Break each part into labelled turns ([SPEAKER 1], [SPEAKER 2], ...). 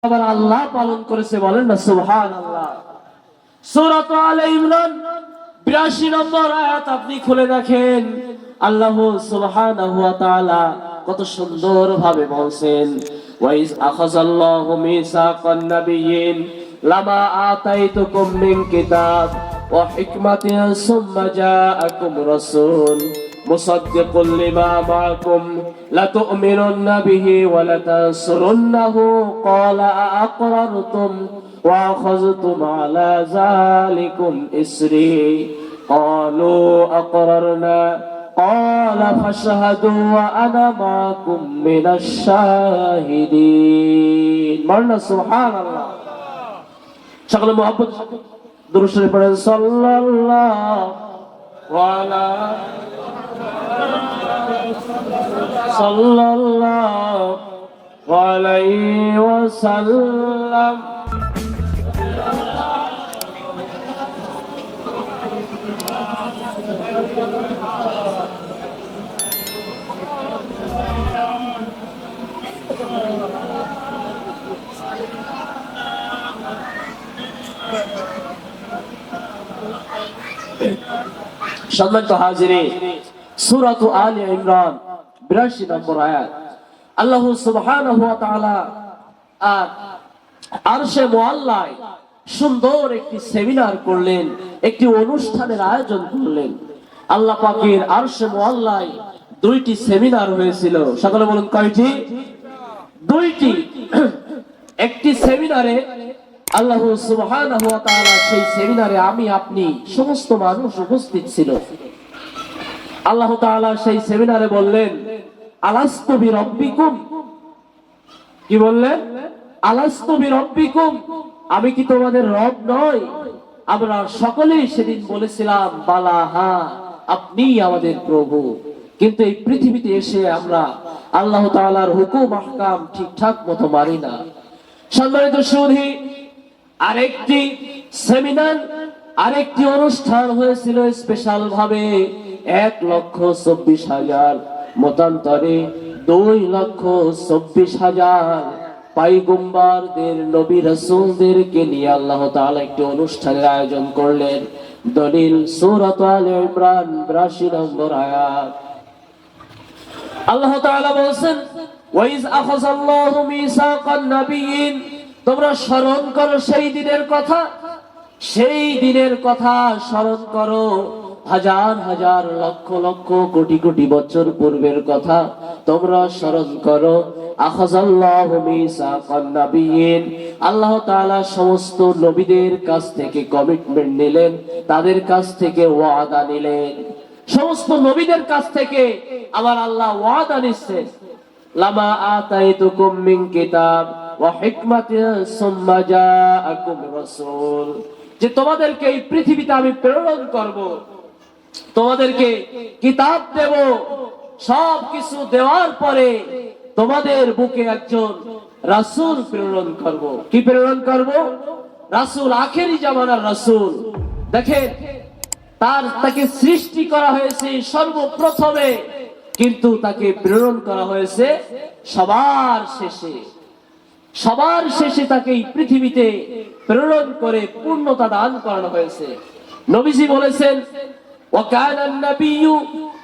[SPEAKER 1] আবার আল্লাহ পালন করেছে, বলেন না সুবহানাল্লাহ। সূরা আলে ইমরান 82 নম্বর আয়াত আপনি খুলে দেখেন, আল্লাহ সুবহানাহু ওয়া তাআলা কত সুন্দর ভাবে বলছেন, ওয়াইজ আখাযাল্লাহু মিসাকান নাবিয়্যিন লামা আতাইতুকুম মিন কিতাব ওয়া হিকমাতিন সুম্মা জাআকুম রাসূল মুসাদ্দিকুল লিমা মাআকুম লাতু'মিনুন্না বিহি ওয়া লাতানসুরুন্নাহু ক্বালা আ'আকরারতুম ওয়া আখাযতুম আলা যালিকুম ইসরি ক্বালু আ'আকরারনা ক্বালা ফাশহাদু ওয়া আনা মাআকুম মিনাশ শাহিদিন। মারনা সুবহানাল্লাহ। সকলে মুহাব্বত দুরূদ শরীফ পড়েন, সাল্লাল্লাহু আলাইহি ওয়াসাল্লাম। সম্মানিত হাজিরিন, সূরা আলে ইমরান 82 নম্বর আয়াত, আল্লাহ সুবহানাহু ওয়া তাআলা আরশে মুআল্লায় সুন্দর একটি সেমিনার করলেন, একটি অনুষ্ঠানের আয়োজন করলেন। আল্লাহ পাকের আরশে মুআল্লায় দুইটি সেমিনার হয়েছিল। সকলে বলুন কয়টি? দুইটি। একটি সেমিনারে আল্লাহ সুবহানাহু ওয়া তাআলা, সেই সেমিনারে আমি আপনি সমস্ত মানুষ উপস্থিত ছিল। আল্লাহ তাআলা সেই সেমিনারে বললেন, আলাস্তু বিরাব্বিকুম, কি বললেন? আলাস্তু বিরাব্বিকুম, আমি কি তোমাদের রব নই? আমরা সকলেই সেদিন বলেছিলাম বালা, হ্যাঁ আপনি আমাদের প্রভু। কিন্তু এই পৃথিবীতে এসে আমরা আল্লাহ তাআলার হুকুম আহকাম ঠিকঠাক মতো মানি না। সম্মানিত সুধী, আরেকটি সেমিনার, আরেকটি অনুষ্ঠান হয়েছিল স্পেশাল ভাবে। 1,24,000 মতান্তরে 2,24,000 পয়গম্বরদের, নবী রাসূলদেরকে নিয়ে আল্লাহ তাআলা একটি অনুষ্ঠানের আয়োজন করলেন। দলিল সূরা আলে ইমরান 82 নম্বর আয়াত। আল্লাহ তাআলা বলেন, ওয়াইজ আখাযাল্লাহু মিসাকান নাবিয়্যিন, তোমরা স্মরণ করো সেই দিনের কথা, সেই দিনের কথা স্মরণ করো, হাজার হাজার লক্ষ লক্ষ কোটি কোটি বছর পূর্বের কথা তোমরা স্মরণ করো। আখাযাল্লাহু মিসাকান নাবিয়্যিন, আল্লাহ তাআলা সমস্ত নবীদের কাছ থেকে কমিটমেন্ট নিলেন, তাদের কাছ থেকে ওয়াদা নিলেন। সমস্ত নবীদের কাছ থেকে আমার আল্লাহ ওয়াদা নিচ্ছেন, লামা আতাইতুকুম মিন কিতাব ওয়া হিকমাতিন সুম্মা জাআকুম রাসূল, যে তোমাদেরকে এই পৃথিবীতে আমি প্রেরণ করব, তোমাদেরকে কিতাব দেব, সব কিছু দেওয়ার পরে তোমাদের বুকে একজন রাসূল প্রেরণ করব। কি প্রেরণ করব? রাসূল, আখেরি জামানার রাসূল। দেখেন, তাকে সৃষ্টি করা হয়েছে সর্বপ্রথমে, কিন্তু তাকে প্রেরণ করা হয়েছে সবার শেষে। সবার শেষে তাকে এই পৃথিবীতে প্রেরণ করে পূর্ণতা দান করানো হয়েছে। নবীজি বলেছেন, ওয়া কানান নাবিয়্যু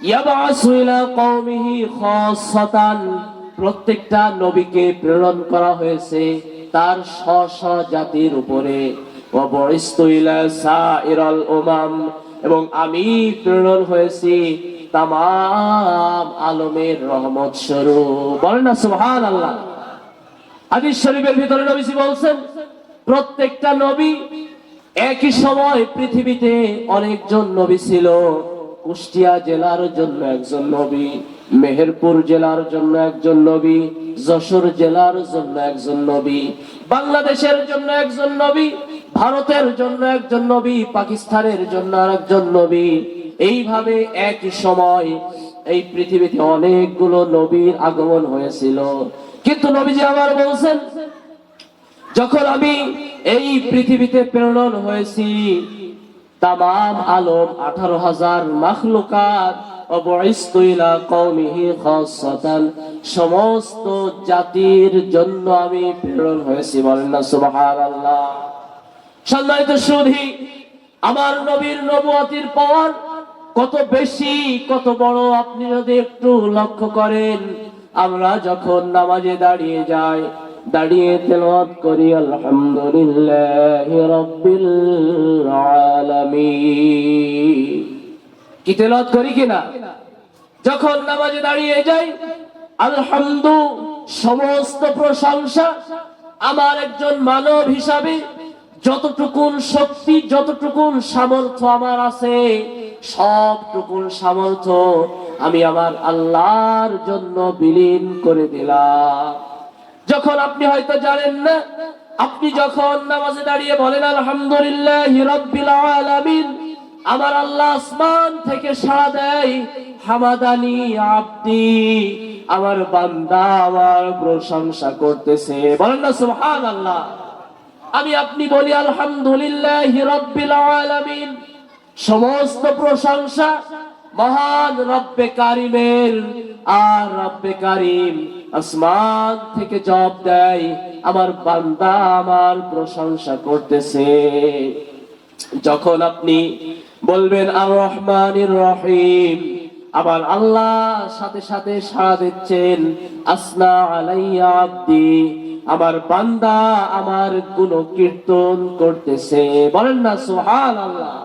[SPEAKER 1] ইয়াবআসু ইলা কওমিহি খাসসাতান, প্রত্যেকটা নবীকে প্রেরণ করা হয়েছে তার স্ব জাতির উপরে। ওয়া বুইস্তু ইলা সাইরাল উমাম, এবং আমি প্রেরণ হয়েছি তামাম আলমের রহমত স্বরূপ। বলেন না সুবহানাল্লাহ। হাদিস শরীফের ভিতরে নবীজি বলছেন, প্রত্যেকটা নবী একই সময় পৃথিবীতে অনেকজন নবী ছিল। কুষ্টিয়া জেলার জন্য একজন নবী, মেহেরপুর জেলার জন্য একজন নবী, যশোর জেলার জন্য একজন নবী, বাংলাদেশের জন্য একজন নবী, ভারতের জন্য একজন নবী, পাকিস্তানের জন্য আরেকজন নবী। এইভাবে একই সময় এই পৃথিবীতে অনেকগুলো নবীর আগমন হয়েছিল। কিন্তু নবীজি আবার বলছেন, যখন আমি এই পৃথিবীতে প্রেরণ হয়েছি, তামাম আলম 18,000 মাখলুকাত وبعثت إلى قومه خاصة সমস্ত জাতির জন্য আমি প্রেরণ হয়েছি। বলেন না সুবহানাল্লাহ। সম্মানিত সুধী, আমার নবীর নবুয়তির পাওয়ার কত বেশি, কত বড় আপনি যদি একটু লক্ষ্য করেন, আমরা যখন নামাজে দাঁড়িয়ে যাই, দাঁড়িয়ে তেলাওয়াত করি আলহামদুলিল্লাহি রাব্বিল আলামিন, কি তেলাওয়াত করি কিনা? যখন নামাজে দাঁড়িয়ে যাই আলহামদু, সমস্ত প্রশংসা আমার একজন মানব হিসাবে যতটুকুন শক্তি, যতটুকুন সামর্থ্য আমার আছে, সবটুকুন সামর্থ্য আমি আমার আল্লাহর জন্য বিলীন করে দিলাম। যখন আপনি হয়তো জানেন না, আপনি যখন নামাজে দাঁড়িয়ে বলেন আলহামদুলিল্লাহি রাব্বিল আলামিন, আমার আল্লাহ আসমান থেকে সাড়া দেয়, হামাদানি আব্দি, আমার বান্দা আমার প্রশংসা করতেছে। বলেন না সুবহানাল্লাহ। আমি আপনি বলি আলহামদুলিল্লাহি রাব্বিল আলামিন, সমস্ত প্রশংসা মহান রব্বে কারিমের। আর রব্বে কারিম আসমান থেকে জবাব দেয়, আমার বান্দা আমার প্রশংসা করতেছে। যখন আপনি বলবেন আর রহমানির রহিম, আমার আল্লাহ সাথে সাথে সাড়া দিচ্ছেন, আসনা আলাইয়া আব্দি, আমার বান্দা আমার গুণকীর্তন করতেছে। বলেন না সুবহানাল্লাহ।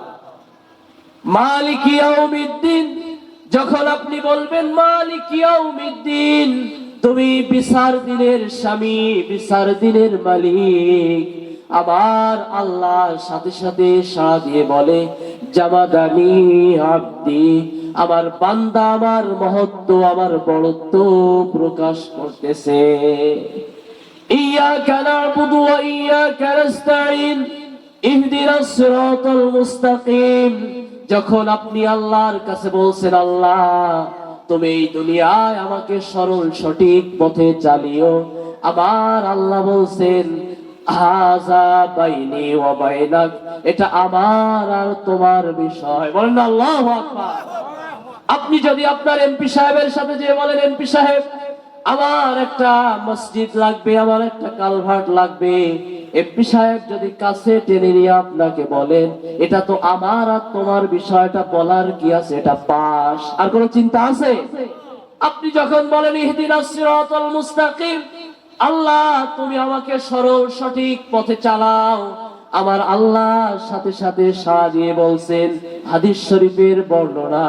[SPEAKER 1] মালিক ইয়াউমিদ্দিন, যখন আপনি বলবেন মালিক ইয়াউমিদ্দিন, তুমি বিচার দিনের স্বামী, বিচার দিনের মালিক, আমার আল্লাহ সাথে সাথে সাড়া দিয়ে বলে জামাদানি আব্দি, আমার বান্দা আমার মহত্ব, আমার বড়ত্ব প্রকাশ করতেছে। ইয়াকা না'বুদু ওয়া ইয়াকা নাস্তাঈন ইহদিনাস সিরাতাল মুস্তাকিম, যখন আপনি আল্লাহর কাছে বলছেন আল্লাহ তুমি এই দুনিয়ায় আমাকে সরল সঠিক পথে চালিও, আমার আল্লাহ বলছেন হাযা বাইনি ওয়া বাইনাক, এটা আমার আর তোমার বিষয়। বলেন না আল্লাহু আকবার। আপনি যদি আপনার এমপি সাহেবের সাথে যে বলেন এমপি সাহেব আমার একটা মসজিদ লাগবে, আমার একটা কালভার্ট লাগবে, এমপি সাহেব যদি কাছে টেনে নিয়ে আপনাকে বলেন এটা তো আমার আর তোমার বিষয়টা বলার কি আছে, এটা পাস, আর কোন চিন্তা আছে? আপনি যখন বলেন ইহদিনাস সিরাতাল মুস্তাকিম, আল্লাহ তুমি আমাকে সরল সঠিক পথে চালাও, আমার আল্লাহ সাথে সাথে সাড়া দিয়ে বলছেন হাদিস শরীফের বর্ণনা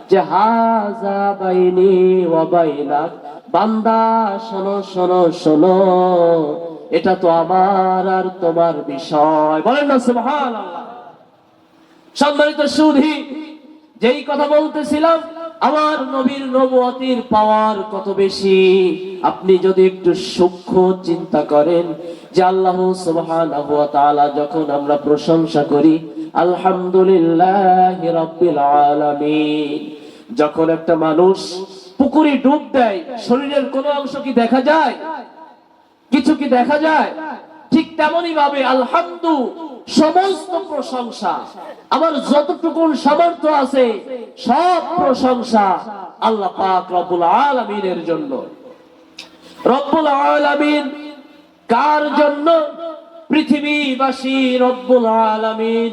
[SPEAKER 1] যে হাযা বাইনি ওয়া বাইনাক, বান্দা শোনো শোনো শোনো, এটা তো আমার আর তোমার বিষয়। বলেন না সুবহানাল্লাহ। সম্মানিত সুধী, যেই কথা বলতেছিলাম আমার নবীর নবুয়তির পাওয়ার কত বেশি, আপনি যদি একটু সূক্ষ্ম চিন্তা করেন যে আল্লাহ সুবহানাহু ওয়া তাআলা যখন আমরা প্রশংসা করি আলহামদুলিল্লাহি রাব্বিল আলামিন, যখন একটা মানুষ পুকুরে ডুব দেয় শরীরের কোন অংশ কি দেখা যায়? কিছু কি দেখা যায়? ঠিক তেমনি ভাবে আলহামদু, সমস্ত প্রশংসা, আমার যতটুকু সামর্থ্য আছে সব প্রশংসা আল্লাহ পাক রব্বুল আলামিনের জন্য। রব্বুল আলামিন কার জন্য? পৃথিবীবাসী। রব্বুল আলামিন,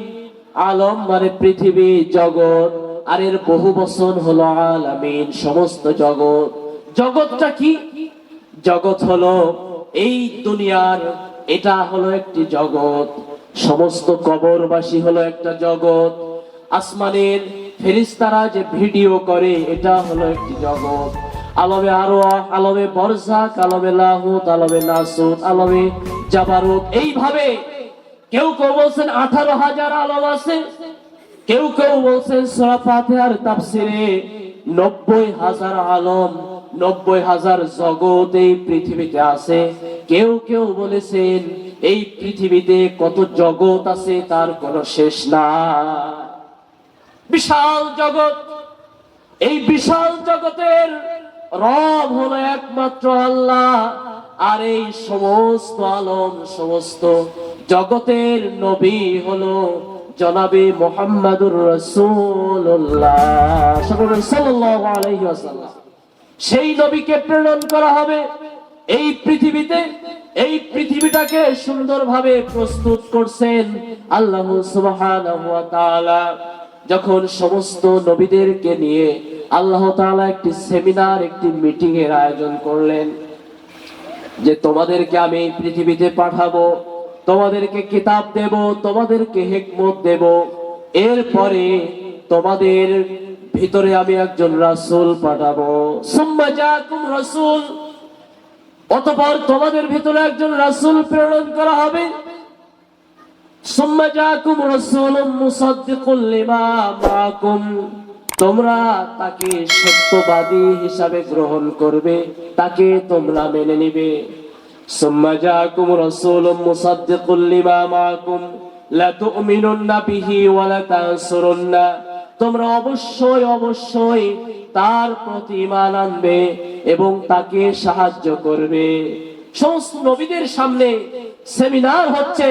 [SPEAKER 1] আলম মানে পৃথিবী, জগৎ, আর এর বহু বচন হলো আলামিন, সমস্ত জগৎ। জগৎটা কি? জগৎ হলো এই দুনিয়ার, এটা হলো একটি জগৎ। সমস্ত কবরবাসী হলো একটা জগৎ। আসমানের ফেরেশতারা যে ভিডিও করে এটা হলো একটি জগৎ। আলমে আরওয়াহ, আলমে বরজাক, আলমে লাহুত, আলমে নাসুত, আলমে জাবারুত, এইভাবে কেউ কেউ বলছেন 18,000 আলম আছে, কেউ কেউ বলছেন সূরা ফাতিহার তাফসিরে 90,000 আলম, 90,000 জগৎ এই পৃথিবীতে আছে। কেউ কেউ বলেছেন এই পৃথিবীতে কত জগৎ আছে তার কোনো শেষ নাই। বিশাল জগৎ, এই বিশাল জগতের রব হলো একমাত্র আল্লাহ, আর এই সমস্ত আলম, সমস্ত জগতের নবী হলো জনাবে মুহাম্মাদুর রাসূলুল্লাহ সাল্লাল্লাহু আলাইহি ওয়াসাল্লাম। সেই নবীকে প্রেরণ করা হবে এই পৃথিবীতে। এই পৃথিবীটাকে সুন্দরভাবে প্রস্তুত করছেন আল্লাহ সুবহানাহু ওয়া তাআলা। যখন সমস্ত নবীদেরকে নিয়ে আল্লাহ তাআলা একটি সেমিনার, একটি মিটিং এর আয়োজন করলেন, যে তোমাদেরকে আমি পৃথিবীতে পাঠাবো, তোমাদেরকে কিতাব দেব, তোমাদেরকে হিকমত দেব, এরপরে তোমাদের ভিতরে আমি একজন রাসূল পাঠাবো। সুম্মা জাআকুম রাসূল, অতঃপর তোমাদের ভিতরে একজন রাসূল প্রেরণ করা হবে। সুম্মা জাআকুম রাসূলুম মুসাদ্দিকুল লিমা মাআকুম, তোমরা তাকে সত্যবাদী হিসাবে গ্রহণ করবে, তাকে তোমরা মেনে নিবে। সুম্মা জাআকুম রাসূলুম মুসাদ্দিকুল লিমা মাআকুম লা তুমিনুন্না বিহি ওয়া লা তানসুরুন্না, তোমরা অবশ্যই অবশ্যই তার প্রতি ঈমান আনবে এবং তাকে সাহায্য করবে। সমস্ত নবীদের সামনে সেমিনার হচ্ছে,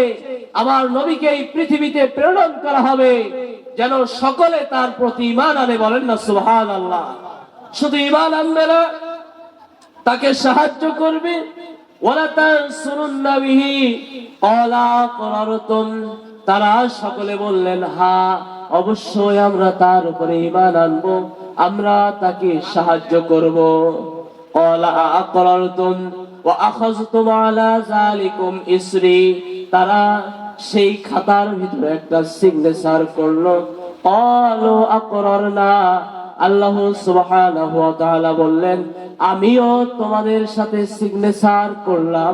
[SPEAKER 1] আমার নবীকে এই পৃথিবীতে প্রেরণ করা হবে যেন সকলে তার প্রতি ঈমান আনে। বলেন না সুবহানাল্লাহ। শুধু ঈমান আনবে না, তাকে সাহায্য করবে। ওয়ালা তানসুরুন্না বিহি ক্বালা আকরারতুম, তারা সকলে বললেন হ্যাঁ অবশ্যই আমরা তার উপরে ঈমান আনবো, আমরা তাকে সাহায্য করব। ক্বালা আকরারতুম ওয়া আখাযতুম আলা যালিকুম ইসরি, তারা সেই খাতার ভিতরে একটা সিগনেচার করলো। ক্বালু আকরারনা, আল্লাহ সুবহানাহু ওয়া তাআলা বললেন আমিও তোমাদের সাথে সিগনেচার করলাম,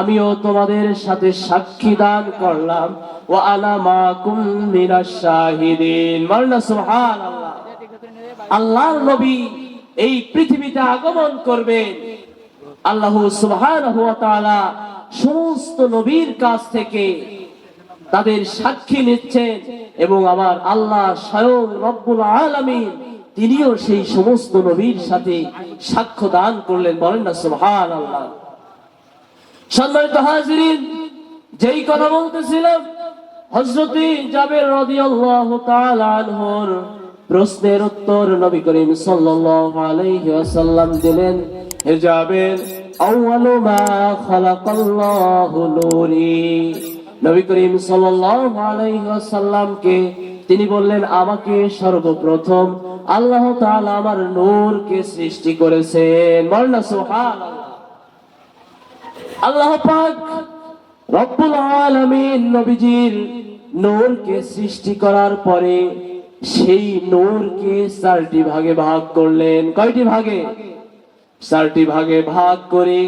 [SPEAKER 1] আমিও তোমাদের সাথে সাক্ষী দান করলাম। ওয়া আনা মাকুম মিনাশ শাহিদিন। মারনা সুবহানাল্লাহ। আল্লাহর নবী এই পৃথিবীতে আগমন করবেন। আল্লাহ সুবহানাহু ওয়া তাআলা সমস্ত নবীর কাছ থেকে তাদের সাক্ষী নিচ্ছেন এবং আমার আল্লাহ স্বয়ং রব্বুল আলামিন তিনিও সেই সমস্ত নবীর সাথে সাক্ষ্য দান করলেন। বলেন না সুবহানাল্লাহ। সম্মানিত হাজিরিন, যেই কথা বলতেছিলাম, হযরত জাবের রাদিয়াল্লাহু তাআলা আনহুর প্রশ্নের উত্তর নবী করিম সাল্লাল্লাহু আলাইহি ওয়াসাল্লাম দিলেন। হে জাবের, আউয়ালু মা খালাকাল্লাহু নূরি, নবী করিম সাল্লাল্লাহু আলাইহি ওয়াসাল্লামকে তিনি বললেন আমাকে সর্বপ্রথম আল্লাহ তাআলা আমার নূরকে সৃষ্টি করেছেন। বলেন না সুবহানাল্লাহ। আল্লাহ পাক রব্বুল আলামিন নবীজির নূরকে সৃষ্টি করার পরে সেই নূরকে 4টি ভাগে ভাগ করলেন। কয়টি ভাগে? 4টি ভাগে ভাগ করে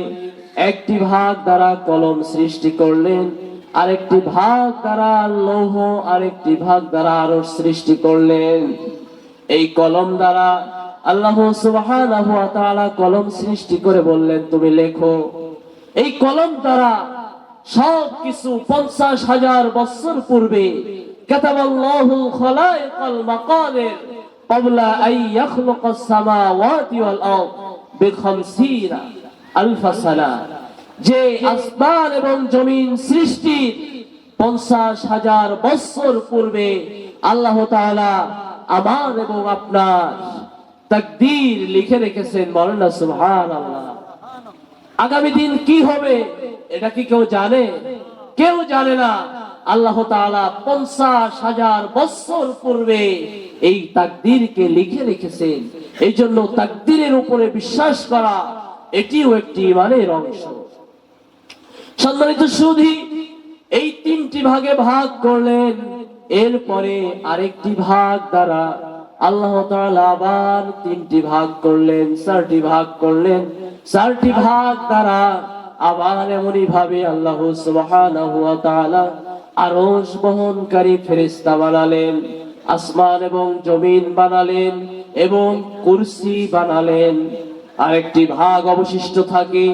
[SPEAKER 1] একটি ভাগ দ্বারা কলম সৃষ্টি করলেন, আরেকটি ভাগ দ্বারা লৌহ, আরেকটি ভাগ দ্বারা আরশ সৃষ্টি করলেন। এই কলম দ্বারা আল্লাহ সুবহানাহু ওয়া তাআলা কলম সৃষ্টি করে বললেন তুমি লেখো। এই কলম দ্বারা সবকিছু 50,000 বছর পূর্বে কাতাবাল্লাহুল খালাইকাল মাকাদির ক্বাবলা আন ইয়াখলুকাস সামাওয়াতি ওয়াল আরদ বি50 আলফ সানা, যে আসমান এবং জমিন সৃষ্টির 50,000 বছর পূর্বে আল্লাহ তাআলা আমার এবং আপনার তাকদীর লিখে রেখেছেন। বলেন না সুবহানাল্লাহ। আগামী দিন কি হবে এটা কি কেউ জানে? কেউ জানে না। আল্লাহ তাআলা 50,000 বছর পূর্বে এই তাকদীরকে লিখে রেখেছেন। এই জন্য তাকদীরের উপরে বিশ্বাস করা এটিও একটি ঈমানের অংশ। সম্মানিত সুধী, এই 3টি ভাগে ভাগ করলেন। এরপরে আরেকটি ভাগ দ্বারা আল্লাহ তাআলা আবার 3টি ভাগ করলেন, 4টি ভাগ করলেন। 4টি ভাগ দ্বারা আবার এমনই ভাবে আল্লাহ সুবহানাহু ওয়া তাআলা আরশ বহনকারী ফেরেশতা বানালেন, আসমান এবং জমিন বানালেন এবং কুরসি বানালেন। আরেকটি ভাগ অবশিষ্ট থাকে,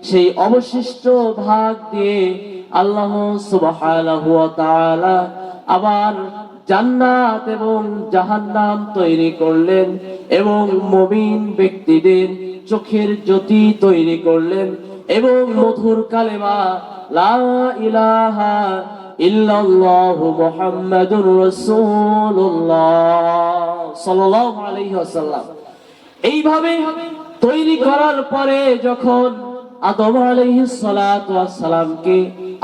[SPEAKER 1] সেই অবশিষ্ট ভাগ দিয়ে আল্লাহ সুবহানাহু ওয়া তাআলা আবার জান্নাত এবং জাহান্নাম তৈরি করলেন এবং মুমিন ব্যক্তিদের চোখের জ্যোতি তৈরি করলেন এবং মধুর কালেমা লা ইলাহা ইল্লাল্লাহু মুহাম্মাদুর রাসূলুল্লাহ সাল্লাল্লাহু আলাইহি ওয়াসাল্লাম। এইভাবে তৈরি করার পরে যখন আদম আলাইহিস সালাতু ওয়াস সালামকে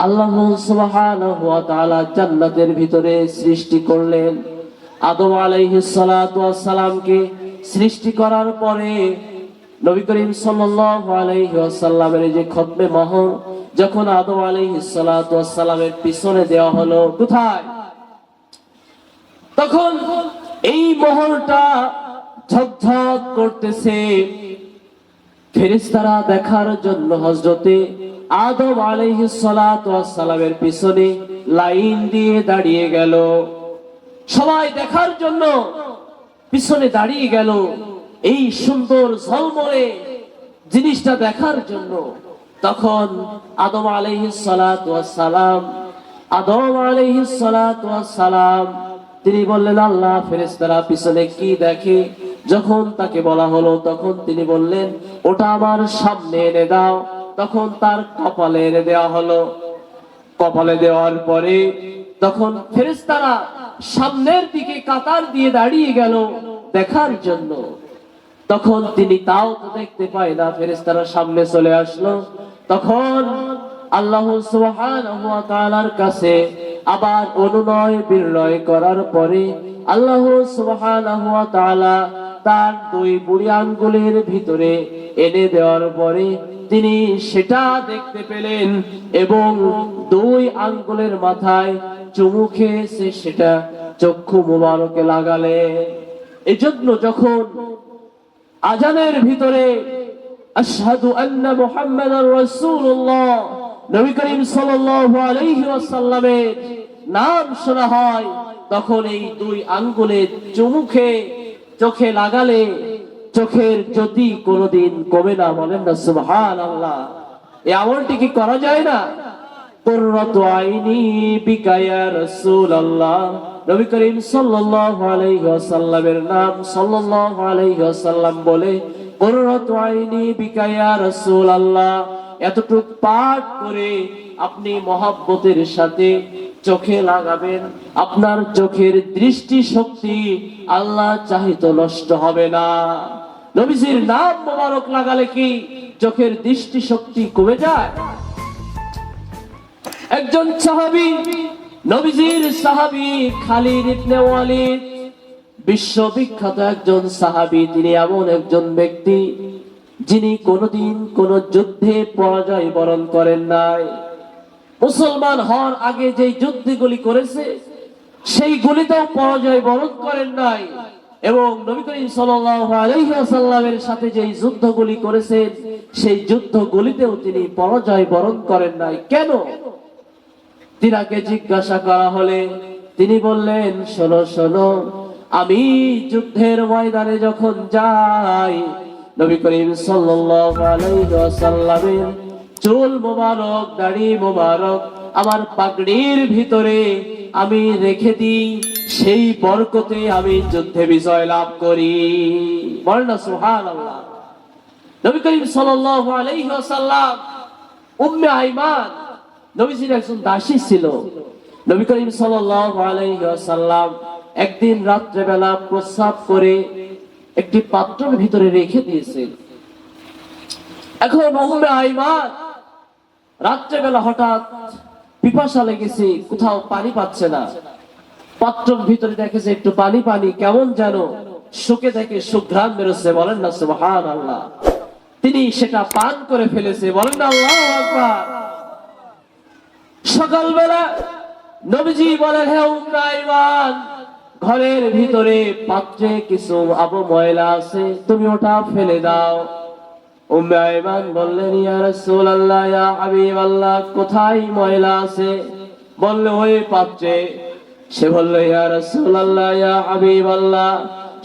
[SPEAKER 1] আল্লাহ সুবহানাহু ওয়া তাআলা জান্নাতের ভিতরে সৃষ্টি করলেন, আদম আলাইহিস সালাতু ওয়াস সালামকে সৃষ্টি করার পরে নবী করিম সাল্লাল্লাহু আলাইহি ওয়াসাল্লামের যে খতমে মোহর যখন আদম আলাইহিস সালাতু ওয়াস সালামের পিছনে দেওয়া হলো, কোথায়? তখন এই মোহরটা ঝকঝক করতেছে। ফেরেশতারা দেখার জন্য হযরতে আদম আলাইহিস সালাতু ওয়াস সালামের পিছনে লাইন দিয়ে দাঁড়িয়ে গেল। সবাই দেখার জন্য পিছনে দাঁড়িয়ে গেল এই সুন্দর ঝলমলে জিনিসটা দেখার জন্য। তখন আদম আলাইহিস সালাতু ওয়াস সালাম তিনি বললেন, আল্লাহ, ফেরেশতারা পিছনে কি দেখে? যখন তাকে বলা হলো তখন তিনি বললেন, ওটা আমার সামনে এনে দাও। তখন তার কপালে এনে দেওয়া হলো। কপালে দেওয়ার পরে তখন ফেরেশতারা সামনের দিকে কাতার দিয়ে দাঁড়িয়ে গেল দেখার জন্য। তখন তিনি তাও তো দেখতে পায় না, ফেরেশতারা সামনে চলে আসলো। তখন আল্লাহ সুবহানাহু ওয়া তাআলার কাছে আবার অনুনয় বিনয় করার পরে আল্লাহ সুবহানাহু ওয়া তাআলা তার দুই বুড়ি আঙ্গুলের ভিতরে এনে দেওয়ার পরে তিনি সেটা দেখতে পেলেন এবং দুই আঙ্গুলের মাথায় চুমু খেয়ে সেটা চক্ষু মুবারকে লাগালেন। এজন্য যখন আজানের ভিতরে আশহাদু আন্না মুহাম্মাদার রাসূলুল্লাহ নবী করিম সাল্লাল্লাহু আলাইহি ওয়াসাল্লামের নাম শোনা হয়, তখন এই দুই আঙ্গুলে চুমু খেয়ে চোখে লাগালে চোখের জ্যোতি কোনোদিন কমে না। বলেন না সুবহানাল্লাহ। এই আমলটি কি করা যায় না? কুররাতু আইনি বিকা ইয়া রাসূলুল্লাহ নবী করিম সাল্লাল্লাহু আলাইহি ওয়াসাল্লামের নাম সাল্লাল্লাহু আলাইহি ওয়াসাল্লাম বলে কুররাতু আইনি বিকা ইয়া রাসূলুল্লাহ এতটুকু পাঠ করে আপনি মহব্বতের সাথে চোখে লাগাবেন। আপনার চোখের দৃষ্টি শক্তি আল্লাহ চাহিতো নষ্ট হবে না। নবীজির নাম মোবারক লাগালে কি চোখের দৃষ্টি শক্তি কমে যায়? একজন সাহাবী, নবীজির সাহাবী খালিদ ইবনে ওয়ালিদ, বিশ্ববিখ্যাত একজন সাহাবী। তিনি এমন একজন ব্যক্তি যিনি কোনদিন কোন যুদ্ধে পরাজয় বরণ করেন নাই। মুসলমান হওয়ার আগে যে যুদ্ধগুলি করেছে সেইগুলিতেও পরাজয় বরণ করেন নাই, এবং নবী করিম সাল্লাল্লাহু আলাইহি ওয়াসাল্লামের সাথে যে যুদ্ধগুলি করেছেন সেই যুদ্ধগুলিতেও তিনি পরাজয় বরণ করেন নাই। কেন? তিনাকে জিজ্ঞাসা করা হলে তিনি বললেন, শোনো শোনো, আমি যুদ্ধের ময়দানে যখন যাই নবী করিম সাল্লাল্লাহু আলাইহি ওয়াসাল্লামের চুল মোবারক, দাড়ি মোবারক আমার পাগড়ির ভিতরে আমি রেখে দিই, সেই বরকতে আমি যুদ্ধে বিজয় লাভ করি। বলেন না সুবহানাল্লাহ। নবী করিম সাল্লাল্লাহু আলাইহি ওয়াসাল্লাম উম্মে আইমান নবীজির একজন দাসী ছিল। নবী করিম সাল্লাল্লাহু আলাইহি ওয়াসাল্লাম একদিন রাত্রে বেলা প্রস্রাব করে একটি পাত্রের ভিতরে রেখে দিয়েছেন। এখন উম্মে আইমান রাত্রে বেলা হঠাৎ পিপাসা লেগেছে, কোথাও পানি পাচ্ছে না। পাত্রের ভিতরে দেখেছে একটু পানি পানি, কেমন যেন শুকে দেখে সুঘ্রাণ বেরোচ্ছে। বলেন না সুবহানাল্লাহ। তিনি সেটা পান করে ফেলেছে। বলেন না আল্লাহু আকবার। সকালবেলা নবীজি বলেন, হে উম্মে আইমান, ঘরের ভিতরে পাত্রে কিছু ময়লা আছে, তুমি ওটা ফেলে দাও। উম্মে আইমান বললেন, ইয়া রাসূলুল্লাহ, ইয়া হাবিবাল্লাহ, কোথায় ময়লা আছে? বললে ওই পাত্রে। সে বলল, ইয়া রাসূলুল্লাহ, ইয়া হাবিবাল্লাহ,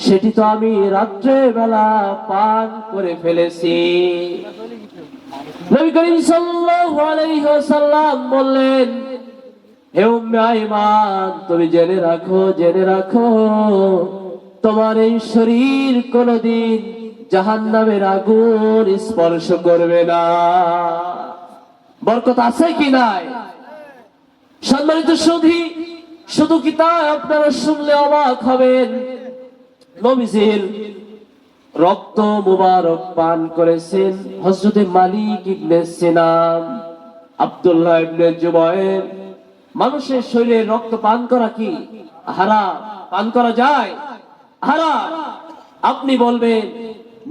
[SPEAKER 1] সেটি তো আমি রাত্রে বেলা পান করে ফেলেছি। নবী করিম সাল্লাল্লাহু আলাইহি ওয়াসাল্লাম বললেন, হে উম্মে আইমান, তুমি জেনে রাখো, জেনে রাখো, তোমার এই শরীর কোনদিন জাহান্নামের আগুন স্পর্শ করবে না। বরকত আছে কি নাই? সম্মানিত সুধী, শুধু কি তাই, আপনারা শুনলে অবাক হবেন, নবীজির রক্ত মুবারক পান করেছেন হযরতে মালিক ইবনে সিনাম, আব্দুল্লাহ ইবনে জুবায়ের। মানুষের শরীরে রক্ত পান করা কি হারাম? পান করা যায়? হারাম। আপনি বলবেন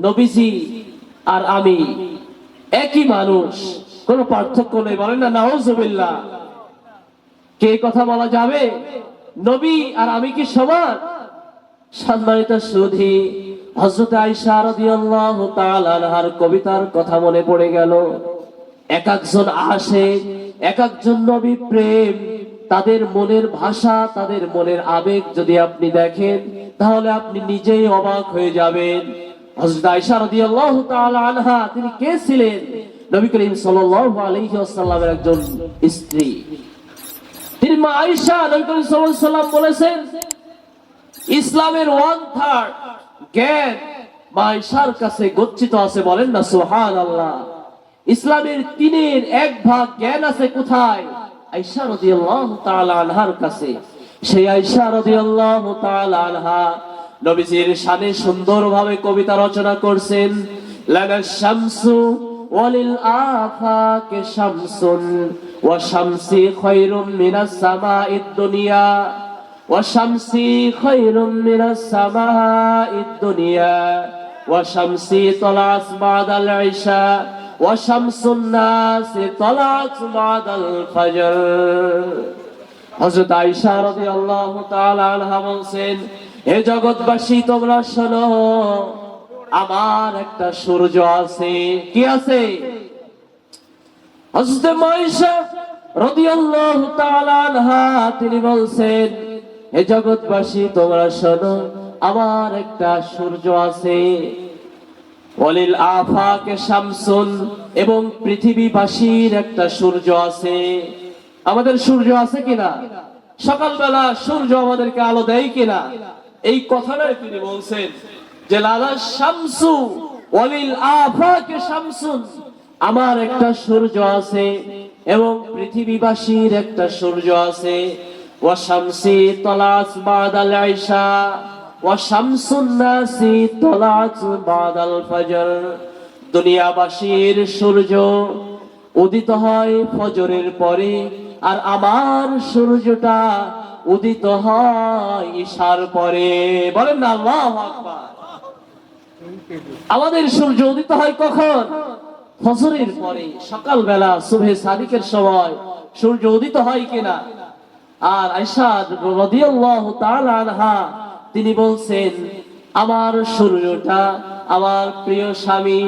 [SPEAKER 1] নবীজি আর আমি একই মানুষ, কোনো পার্থক্য নেই, বলেন না নাউজুবিল্লাহ। কে কথা বলা যাবে? নবী আর আমি কি সমান? সম্মানিত সুধী, হযরত আয়েশা রাদিয়াল্লাহু তাআলা আনহার কবিতার কথা মনে পড়ে গেল। এক একজন আশিক, এক একজন নবী প্রেম, তাদের মনের ভাষা, তাদের মনের আবেগ যদি আপনি দেখেন, তাহলে আপনি নিজেই অবাক হয়ে যাবেন। হযরত আয়েশা রাদিয়াল্লাহু তাআলা আনহা, তিনি কে ছিলেন? নবী করিম সাল্লাল্লাহু আলাইহি ওয়াসাল্লামের একজন স্ত্রী। তিনি মা আয়েশা, নবী করিম সাল্লাল্লাহু আলাইহি ওয়াসাল্লাম বলেছেন ইসলামের 1/3 জ্ঞান মা আয়েশার কাছে গচ্ছিত আছে, বলেন না সুবহানাল্লাহ। ইসলামের 1/3 জ্ঞান আছে কোথায়? আয়েশা রাদিয়াল্লাহু তাআলা আনহার কাছে। সেই আয়েশা রাদিয়াল্লাহু তাআলা আনহা নবীজির শানে সুন্দরভাবে কবিতা রচনা করছেন। লানা শামসু ওয়ালিল আফাকে শামসুন ওয়া শামসি খায়রুম মিনাস সামাঈদ দুনিয়া ওয়া শামসি খায়রুম মিনাস সামাঈদ দুনিয়া ওয়া শামসি তালাস বাদাল ইশা ওয়া শামসুন নাস তালাত বাদাল ফজর। হযরত আয়েশা রাদিয়াল্লাহু তাআলা আনহা বলেন, হে জগৎবাসী তোমরা শোনো, আমার একটা সূর্য আছে। কি আছে? হযরত আয়েশা রাদিয়াল্লাহু তাআলা আনহা তিনি বলেন, হে জগৎবাসী তোমরা শোনো, আমার একটা সূর্য আছে। ওয়ালিল আফাকে শামসুন, এবং পৃথিবীবাসীর একটা সূর্য আছে। আমাদের সূর্য আছে কিনা? সকালবেলা সূর্য আমাদেরকে আলো দেয় কিনা? এই কথাটাই তিনি বলছেন যে লালা শামসু ওয়ালিল আফাকে শামসুন, আমার একটা সূর্য আছে এবং পৃথিবীবাসীর একটা সূর্য আছে। ওয়া শামসি তালাস বাদাল ইশা ওয়া শামসুন নাসি তালাত বাদাল ফজর। দুনিয়াবাসীর সূর্য উদিত হয় ফজরের পরে, আর আমার সূর্যটা উদিত হয় ঈশার পরে। বলেন না আল্লাহু আকবার। আমাদের সূর্য উদিত হয় কখন? ফজরের পরে, সকালবেলা সুবহে সাদিকের সময় সূর্য উদিত হয় কিনা? আর আয়েশা রাদিয়াল্লাহু তাআলা আনহা তিনি বলছেন, আমার সূর্যটা আমার প্রিয় স্বামী,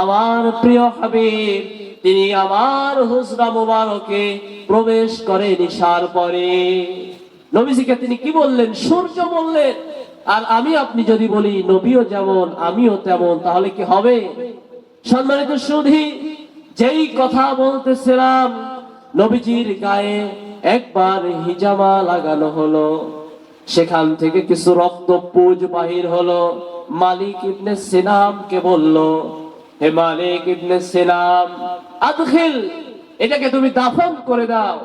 [SPEAKER 1] আমার প্রিয় হাবিব, তিনি আমার হুজরা মুবারকে প্রবেশ করেন ঈশার পরে। নবীজিকে তিনি কি বললেন? সূর্য বললেন। আর আমি আপনি যদি বলি নবীও যেমন আমিও তেমন, তাহলে কি হবে? সম্মানিত সুধী, যেই কথা বলতেছিলাম, নবীজির গায়ে একবার হিজামা লাগানো হলো, সেখান থেকে কিছু রক্ত পুঁজ বাহির হলো। মালিক ইবনে সিনামকে বলল, হে মালিক ইবনে সিনাম, আদখিল, এটাকে তুমি দাফন করে দাও।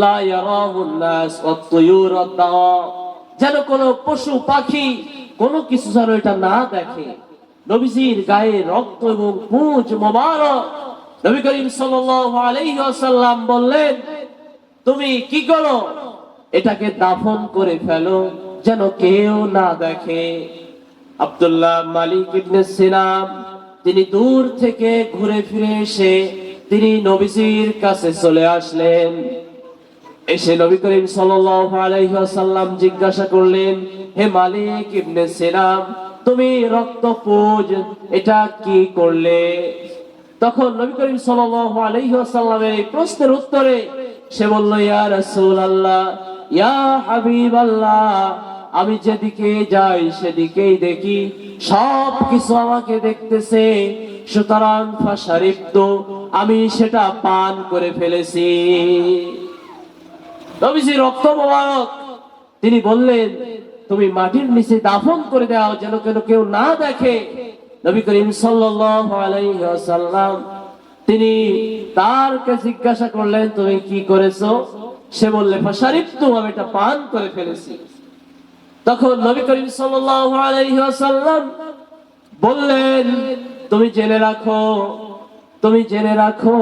[SPEAKER 1] লা ইয়ারাহুন নাস ওয়াত তুয়ুর ওয়াদ-দাওয়া, যেন কোনো পশু পাখি কোনো কিছু যেন এটা না দেখে। নবীজির গায়ে রক্ত এবং পুঁজ মোবারক। নবী করিম সাল্লাল্লাহু আলাইহি ওয়াসাল্লাম বললেন, তুমি কি করো? এটাকে দাফন করে ফেলো, যেন কেউ না দেখে। আব্দুল্লাহ মালিক ইবনে সিনাম তিনি দূর থেকে ঘুরে ফিরে এসে তিনি নবীজির কাছে চলে আসলেন। এসে নবী করিম সাল্লাল্লাহু আলাইহি ওয়াসাল্লাম জিজ্ঞাসা করলেন, হে মালিক ইবনে সিনাম, তুমি রক্তপুঁজ এটা কি করলে? তখন নবী করিম সাল্লাল্লাহু আলাইহি ওয়াসাল্লামের এই প্রশ্নের উত্তরে সে বলল, ইয়া রাসূলুল্লাহ, ইয়া হাবিবাল্লাহ, আমি যেদিকে যাই সেদিকেই দেখি সব কিছু আমাকে দেখতেছে, সুতরাং ফাশারিবতু, আমি সেটা পান করে ফেলেছি। নবীজি রক্ত মোবারক তিনি বললেন, তুমি মাটির নিচে দাফন করে দাও, যেন কেউ না দেখে। নবী করিম সাল্লাল্লাহু আলাইহি ওয়াসাল্লাম তিনি তারকে জিজ্ঞাসা করলেন তুমি কি করেছো? সে বললে ফাশারিবতু, আমি এটা পান করে ফেলেছি। তখন নবী করিম সাল্লাল্লাহু আলাইহি ওয়াসাল্লাম বললেন তুমি জেনে রাখো, তুমি জেনে রাখো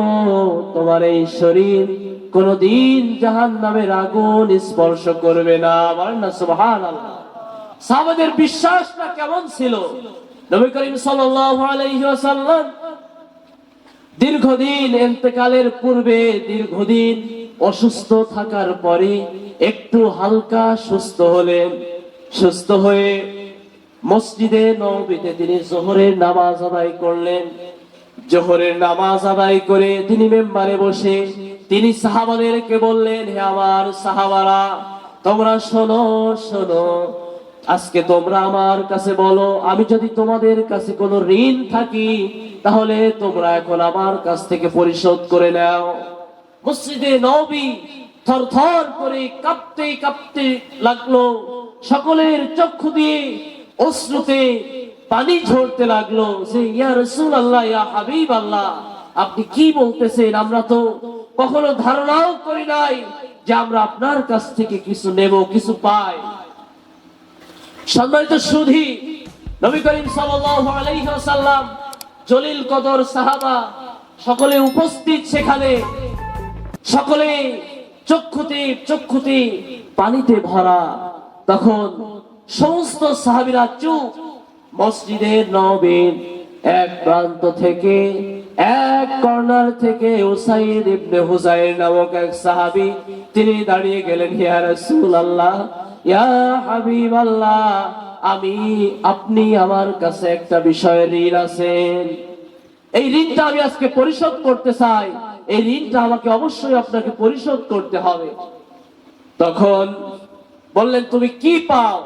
[SPEAKER 1] তোমার এই শরীর কোনদিন জাহান্নামের আগুন স্পর্শ করবে না। বলেন না সুবহানাল্লাহ। সাহাবাদের বিশ্বাসটা কেমন ছিল? নবী করিম সাল্লাল্লাহু আলাইহি ওয়াসাল্লাম দীর্ঘদিন ইন্তেকালের পূর্বে, দীর্ঘদিন অসুস্থ থাকার পরে একটু হালকা সুস্থ হলেন। সুস্থ হয়ে মসজিদে নববীতে তিনি যোহরের নামাজ আদায় করলেন। যোহরের নামাজ আদায় করে তিনি মেম্বারে বসে তিনি সাহাবাদেরকে বললেন, হে আমার সাহাবারা, তোমরা শোনো শোনো, আজকে তোমরা আমার কাছে বলো, আমি যদি তোমাদের কাছে কোনো ঋণ থাকি তাহলে তোমরা এখন আমার কাছ থেকে পরিশোধ করে নাও। মসজিদে নববী থরথর করে কাঁপতে কাঁপতে লাগলো। সকলের চক্ষু দিয়ে অশ্রুতে পানি ঝরতে লাগলো যে ইয়া রাসূলুল্লাহ, ইয়া হাবিবাল্লাহ, আপনি কি বলতেছেন? আমরা তো কখনো ধারণাও করি নাই যে আমরা আপনার কাছ থেকে কিছু নেব, কিছু পাই। সম্মানিত সুধী, নবী করিম সাল্লাল্লাহু আলাইহি ওয়াসাল্লাম জলিল কদর সাহাবা সকলে উপস্থিত সেখানে, সকলে চক্ষুতে চক্ষুতে পানিতে ভরা। তখন সমস্ত সাহাবীরা চুপ। মসজিদের নববীর এক প্রান্ত থেকে, এক কর্নার থেকে উসাইদ ইবনে হুযাইর নামক এক সাহাবী তিনি দাঁড়িয়ে গেলেন, ইয়া রাসূলুল্লাহ, ইয়া হাবিবাল্লাহ, আপনি আমার কাছে একটা বিষয়ে ঋণ আছেন, এই ঋণটা আমি আজকে পরিশোধ করতে চাই, এই ঋণটা আমাকে অবশ্যই আপনাকে পরিশোধ করতে হবে। তখন বললেন তুমি কি পাও,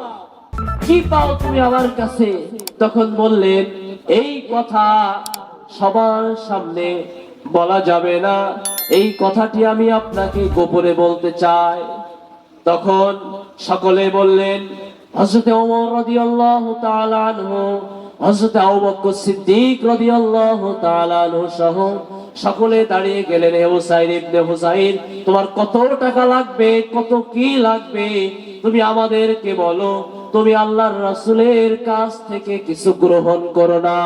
[SPEAKER 1] কি পাও তুমি আমার কাছে? তখন বললেন এই কথা সবার সামনে বলা যাবে না, এই কথাটি আমি আপনাকে গোপনে বলতে চাই। তখন সকলে বললেন, হযরত ওমর রাদিয়াল্লাহু তাআলা আনহু, হযরত আবু বকর সিদ্দিক রাদিয়াল্লাহু তাআলা আনহু সহ সকলে দাঁড়িয়ে গেলেন। হে উসাইদ ইবনে হুযাইর, তোমার কত টাকা লাগবে, কত কি লাগবে তুমি আমাদেরকে বলো, তুমি আল্লাহর রাসূলের কাছ থেকে কিছু গ্রহণ করো না।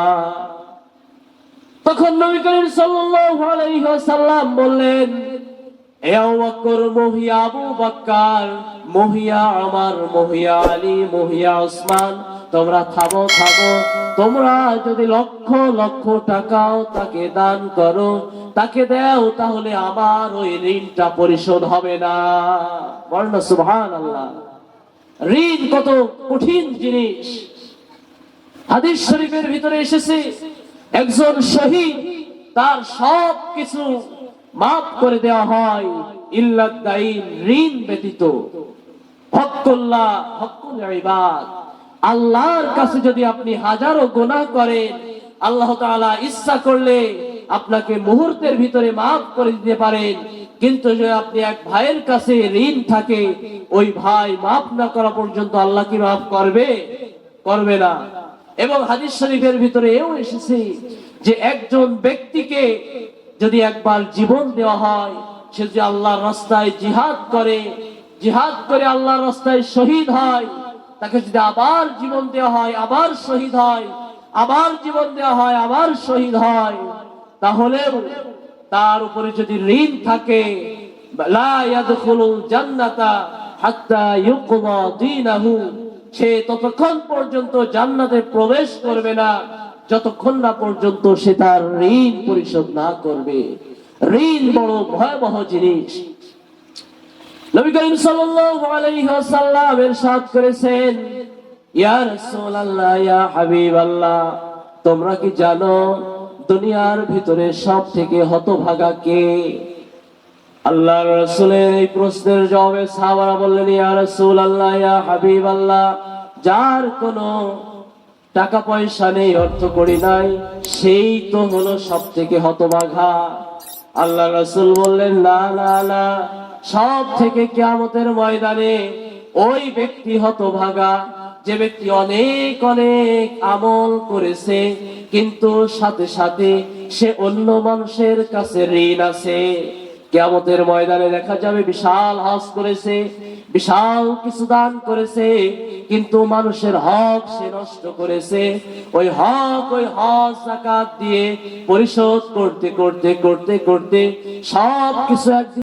[SPEAKER 1] তখন নবী করিম সাল্লাল্লাহু আলাইহি ওয়াসাল্লাম বললেন, হে আবু বকর, মহিয়া আবু বকর, মহিয়া আমার, মহিয়া আলী, মহিয়া ওসমান, তোমরা থামো থামো। তোমরা যদি লক্ষ লক্ষ টাকাও তাকে দান করো, তাকে দাও, তাহলে আমার ওই ঋণটা পরিশোধ হবে না। বলেন না সুবহানাল্লাহ। ঋণ কত কঠিন জিনিস। হাদিস শরীফের ভিতরে এসেছে একজন শহীদ তার সব কিছু মাফ করে দেওয়া হয় ইল্লাদ দাইন, ঋণ ব্যতীত। হক্কুল্লাহ, হক্কুল ইবাদ, আল্লাহর কাছে যদি আপনি হাজারো গুনাহ করেন, আল্লাহ তাআলা ইচ্ছা করলে আপনাকে মুহূর্তের ভিতরে মাফ করে দিতে পারেন। কিন্তু যদি আপনি এক ভাইয়ের কাছে ঋণ থাকে, ওই ভাই মাফ না করা পর্যন্ত আল্লাহ কি মাফ করবে? করবে না। এবং হাদিস শরীফের ভিতরে এও এসেছে যে একজন ব্যক্তিকে যদি একবার জীবন দেওয়া হয়, সে যদি আল্লাহর রাস্তায় জিহাদ করে, জিহাদ করে আল্লাহর রাস্তায় শহীদ হয়, তাকে যদি আবার জীবন দেওয়া হয়, আবার শহীদ হয়, আবার জীবন দেওয়া হয়, আবার শহীদ হয়, তাহলে তার উপরে যদি ঋণ থাকে, লা ইয়াদখুলুল জান্নাতা হাত্তা ইউকদা দীনাহু, সে ততক্ষণ পর্যন্ত জান্নাতে প্রবেশ করবে না যতক্ষণ না পর্যন্ত সে তার ঋণ পরিশোধ না করবে। ঋণ বড় ভয়াবহ জিনিস। নবী করিম সাল্লাল্লাহু আলাইহি ওয়াসাল্লাম ইরশাদ করেছেন, ইয়া রাসূলুল্লাহ, ইয়া হাবিবাল্লাহ, তোমরা কি জানো দুনিয়ার ভিতরে সব থেকে হতভাগা কে? আল্লাহর রাসূলের এই প্রশ্নের জবাবে সাহাবারা বললেন, ইয়া রাসূলুল্লাহ, ইয়া হাবিবাল্লাহ, যার কোনো টাকা পয়সা নেই, অর্থ করি নাই, সেই তো হলো সব থেকে হতভাগা। আল্লাহ রাসূল বললেন, না না না, সব থেকে কিয়ামতের ময়দানে ওই ব্যক্তি হতভাগা যে ব্যক্তি অনেক অনেক আমল করেছে, কিন্তু সাথে সাথে সে অন্য মানুষের কাছে ঋণ আছে। কিয়ামতের ময়দানে দেখা যাবে বিশাল হজ করেছে, বিশাল কিছু দান করেছে, কিন্তু মানুষের হক সে নষ্ট করেছে। ওই হক, ওই হজ যাকাত দিয়ে পরিশোধ করতে করতে করতে করতে সব কিছু একদিন